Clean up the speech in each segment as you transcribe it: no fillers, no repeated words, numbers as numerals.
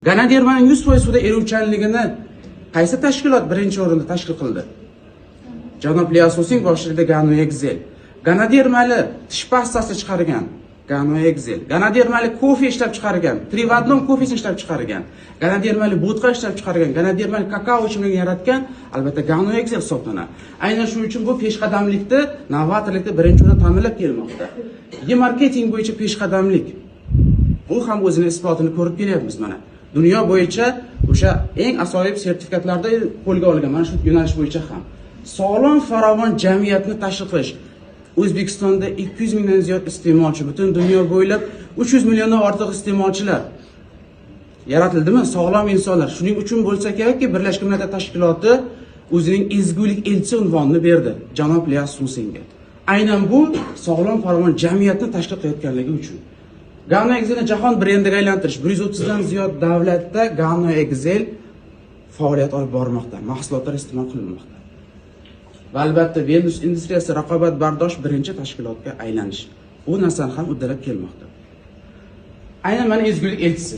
Ganadermaning 100% suvda eruvchanligini qaysi tashkilot birinchi o'rinda tashkil qildi? Janob Liasosning boshchiligida Ganoexel. Ganadermali tish pastasi chiqargan Ganoexel. Ganadermali kofe ishlab chiqargan, Trivatnon kofesini ishlab chiqargan, Ganadermali vodka ishlab chiqargan, Ganadermali kakao ichimligini yaratgan albatta Ganoexel hisoblanadi. Aynan shuning uchun bu peshqadamlikda, novatorlikda birinchi o'rinda ta'minlab kelmoqda. E-marketing bo'yicha peshqadamlik. Bu ham o'zini isbotini ko'rib kelyapmiz mana. Dunyo bo'yicha o'sha eng asosiy sertifikatlarda qo'lga olingan mana shu yo'nalish bo'yicha ham sog'lom farovon jamiyatni tashkil qilish. O'zbekistonda 200 mingdan ziyod iste'molchi, butun dunyo bo'ylab 300 milliondan ortiq iste'molchilar yaratildimi? Sog'lom insonlar. Shuning uchun bo'lsa kerakki, Birlashgan Millatlar Tashkiloti o'zining ezgulik elchisi unvonini berdi janob Liasosga. Aynan bu sog'lom farovon jamiyatni tashkil qilayotganligi uchun. Ganoexelni jahon brendiga aylantirish 130 dan ziyod davlatda Ganoexel faoliyat olib bormoqda, mahsulotlar iste'mol qilinmoqda. Va albatta Venus industriyasi raqobatbardosh birinchi tashkilotga aylanish. Bu narsani ham uddalab kelmoqda. Aynan mana ezgulik elchisi.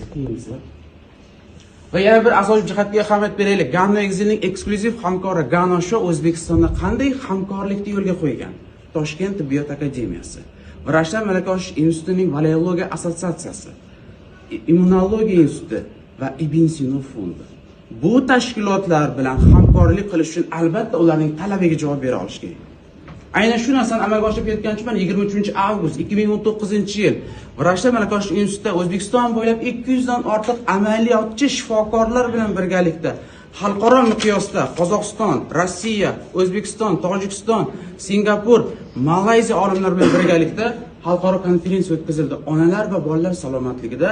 Va yana bir asosiy jihatga ahamiyat beraylik. Ganoexelning eksklyuziv hamkori Gano Show O'zbekistonda qanday hamkorlikni yo'lga qo'ygan? Toshkent tibbiyot akademiyasi, Vrachlar malaka oshirish institutining Valeyologiya assotsiatsiyasi, Immunologiya instituti va Ibn Sino fondi. Bu tashkilotlar bilan hamkorlik qilish uchun albatta ularning talabiga javob bera olish kerak. Aynan shu narsani amalga oshirib ketganchiman 23-avgust 2019-yil Vrachlar malaka oshirish institutida O'zbekiston bo'ylab 200 dan ortiq amaliyotchi shifokorlar bilan birgalikda xalqaro miqyosda Qozog'iston, Rossiya, O'zbekiston, Tojikiston, Singapur, Malayziya olimlari bilan birgalikda xalqaro konferensiya o'tkazildi. Onalar va bolalar salomatligida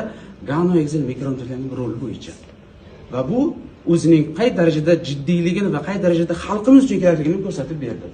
Ganoexel mikronutriyentlarning roli bo'yicha. Va bu o'zining qay darajada jiddiyligini va qay darajada xalqimiz uchun kerakligini ko'rsatib berdi.